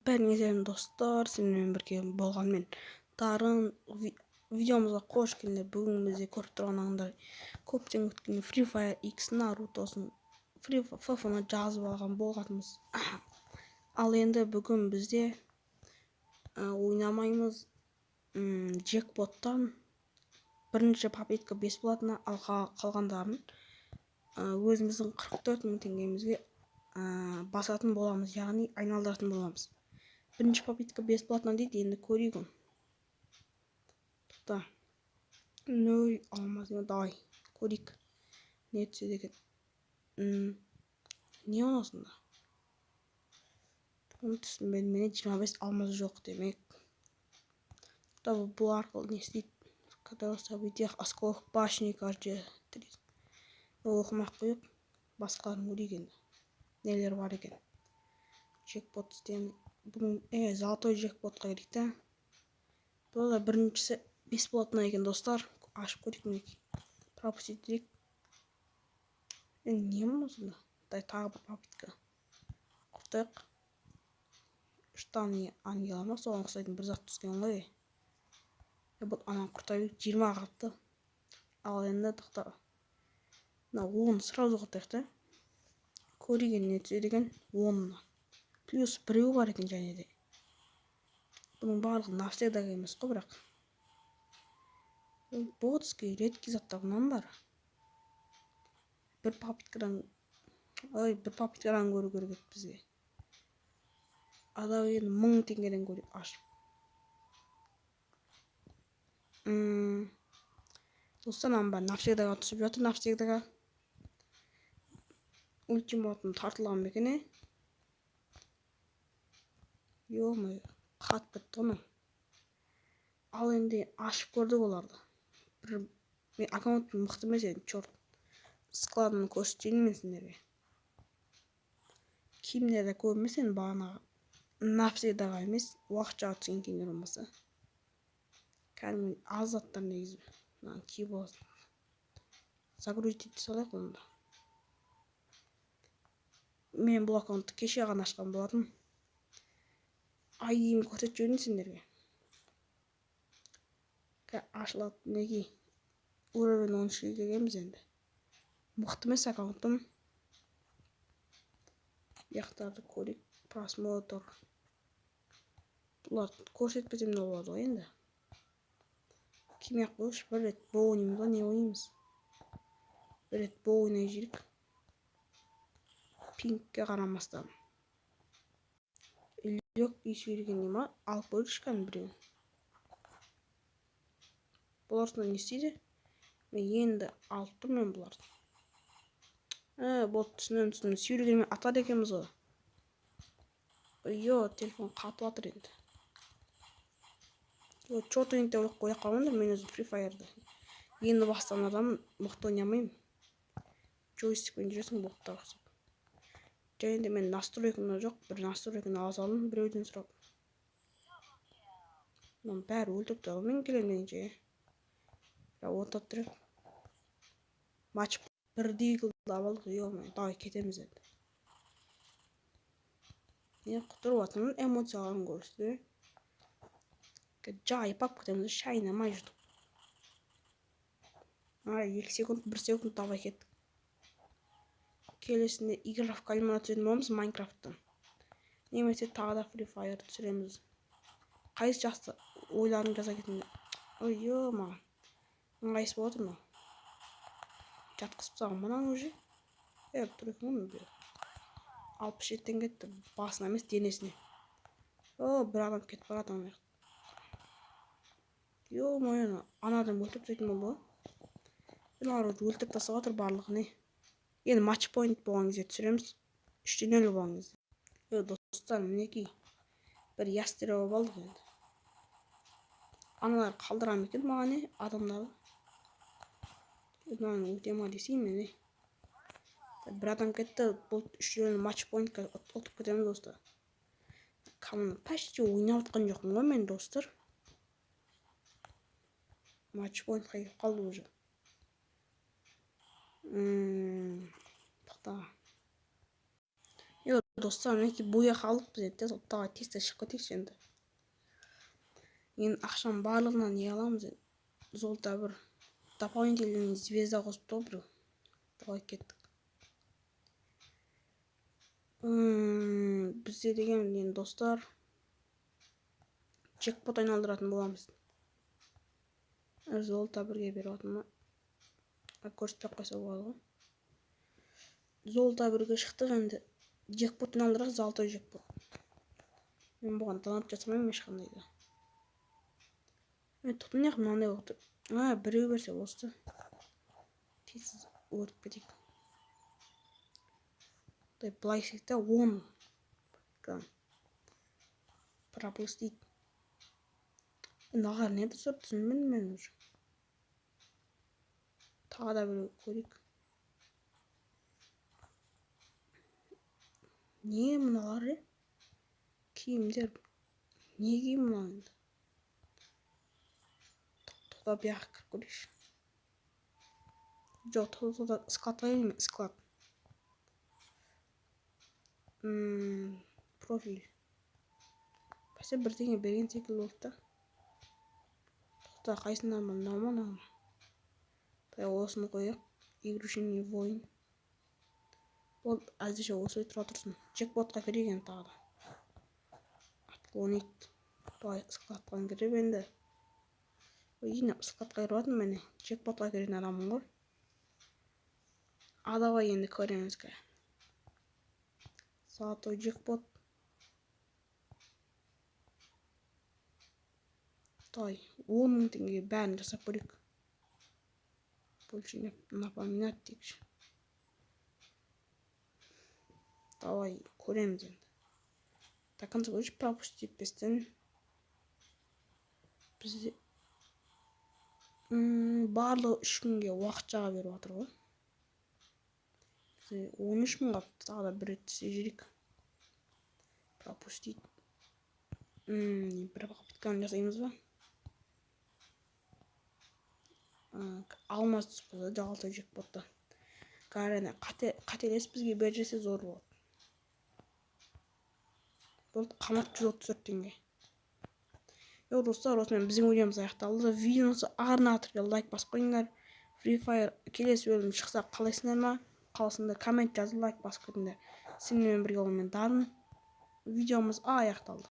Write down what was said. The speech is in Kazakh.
Бәріңізге достар, сенімен бірге болғанмен Дарын видеомызға қош келдіңдер. Бүгін бізде көріп тұрғаныңыздай көптен күткен Free Fire X Naruto'сын FF-ны жазып алған болғанбыз. Ал енді бүгін бізде ойнамаймыз. Джекпоттан бірінші попытка бесплатно, ал қалғандарын өзіміздің 44 000 теңгемізге басатын боламыз, яғни айналдыратын боламыз. Бірінші попытка бесплатно дейді, енді көрейік. Тоқта. 0 алмаз, давай көрейік. Не түседі екен? Не онасында? Оны түсінбедім, мене 25 алмаз жоқ демек. Бұл арқылы не істейді? Когда событиях осколок башни каждый 3. Оқымақ қойып, басқаларын көрейік енді. Нелер бар екен? Джекпот істемін. Бүгін золотой джекпотқа керек та. Бұл да біріншісі бесплатно екен достар. Ашып көрейік мінекей. Пропустить дирек. Не мұнысында? Тағы бір попытка. Құртайық. Штаны ангелама соған ұқсайтын бір зат түскен ғой. Бұл анан құртайық 20 қапты. Ал енді тоқта. 10 сразу құртайық та. Көреген не түседі екен? 10. Плюс біреу бар екен және де. Бұның барлығы навсегдаға емес қой бірақ. Ботский редкий заттарынан бар. Бір попыткадан көру керек бізге. Адау енді 1000 теңгеден көріп ашып. Достан бар навсегдаға түсіп жатыр, навсегдаға. Ультиматум тартылған бекене. Ё-моё, қат бітті оны. Ал енді ашып көрдік оларды. Мен аккаунтым мықты емес еді, чорт. Складын көрсетейін мен сендерге. Киімдерді көрмес енді бағанағы. Навсегдаға емес, уақытша түскен киімдер болмаса. Кәдімгі аз заттар негізі. Киіп аласың. Загрузить ете салайық онда. Мен бұл аккаунтты кеше ғана ашқан болатын. ID-ні көрсетіп жіберейін сендерге. Ашылады неге? Уровень 13-ге келгенбіз енді. Мықты емес аккаунтым. Яқтарды көрейік. Просмотр. Бұларды көрсетпесем де болады ғой енді. Кім яқ болшы? Бір рет бұл ойнаймыз ба, не ойнаймыз? Бір рет бұл ойнай жүрік. Пингке қарамастан. Үлек дейсі берген ема, алып көрішкен біреуін. Бұларсына не істейді? Мен енді алып тұрмын бұларды. Бұл түсінен сүйрегенмен атар екенбіз ғой. Йо, телефон қатып атыр енді. Чорт ойынды олық қоя қалмаңдар, мен өзім Free Fire'ды. Енді бастан адам мықты ойнамаймын. Джойстикпен жүресің бұлықтар ұқсап. Және де мен настройкымда жоқ, бір настройканы ала салдым, біреуден сұрап. Бәрі өлтіріп тұрған мен келемденше. Отат тұрып. Матч бірдей қылды абалдық, ё-мо, давай кетеміз енді. Мен құтырып атымын, эмоцияларын көрсетті. Жайып ап кетеміз, шайнамай жүрдік. 2 секунд, 1 секунд давай кеттік. Келесінде игра в кальмар түсетін боламыз Майнкрафттан. Немесе тағы да Free Fire түсіреміз. Қайсы жақсы ойларын жаза кетіңдер. Ой, ё-ма. Ыңғайсыз болып отыр ма? Жатқызып тастаған мұнан уже. Тұрып мұны бер. 67-тен кетті. Басына емес, денесіне. Бір адам кетіп барады ана. Ё-моё, анадан өлтіріп тастайтын болды. Өлтіріп тастап жатыр барлығын. Енді матч point болған кезде түсіреміз. 3-0 болған кезде. Достар, мінекей. Бір ястер болып алдық енді. Аналар қалдырам екен маған адамдарды. Маған өтема десейм мен. Бір адам кетті, бұл 3-0 матч pointқа ұтып кетемін достар. Камын почти ойнап отқан жоқпын ғой мен достар. Матч pointқа келіп қалды уже. Тоқта. Достар, мінекей боя қалдық біз тез оттаға тесте шығып кетейікші енді. Енді ақшаның барлығынан не аламыз енді. Золото бір дополнительный звезда қосып та біреу. Давай кеттік. Бізде деген енді достар джекпот айналдыратын боламыз. Золото бірге беріп жатырмын. Көрсетпей қойса болады ғой. Золото бірге шықтық енді. Джекпот айналдырайық, золотой джекпот. Мен бұған талап жасамаймын ешқандай да. Тоқтым неғып мынандай болып тұр. Біреу берсе осы. Тез өртіп кетейік. Былай істейік та 10. Пропустить. Нағар не тұр түсінбедім мен уже. Тағы да біреу көрейік. Не мыналар? Киімдер. Не киім мынау енді? Тоқта бияқ кіріп көрейікші. Жоқ, тоқта складқа келме, склад. Профиль. Бәсе бірдеңе берген секілді болды да. Тоқта қайсында мынау. Осыны қояйық. Игрушечный воин. Ол әзірше осы тұра тұрсын. Джекпотқа кіреген тағы да. Отклонить. Былай складқа кіріп енді. Ой, складқа кіріп жатырмын мен. Джекпотқа кірген адаммын ғой. Давай енді көреміз ке. Золотой джекпот. Давай 10 мың теңге бәрін жасап көрейік. Больше напоминать дейікші. Давай көреміз енді. Так, қанша көш пропустить бестен. Бізде барлығы 3 күнге уақытшаға беріп жатыр ғой. 13 мыңға тағы да бір рет жүрейік. Пропустить. Бір попытканы жасаймыз ба? Алмаз түсіп жалты джекпотта. Қараны қателес бізге бержесе зор болады. Бұл қамат 134 теңге. Достар, осымен біздің видеомыз аяқталды. Видеосы арна атырға лайк басып қойыңдар. Free Fire келесі бөлім шықса қалайсыңдар ма? Қаласында коммент жазып лайк басып кетіңдер. Сенімен бірге болумен дарын. Видеомыз аяқталды.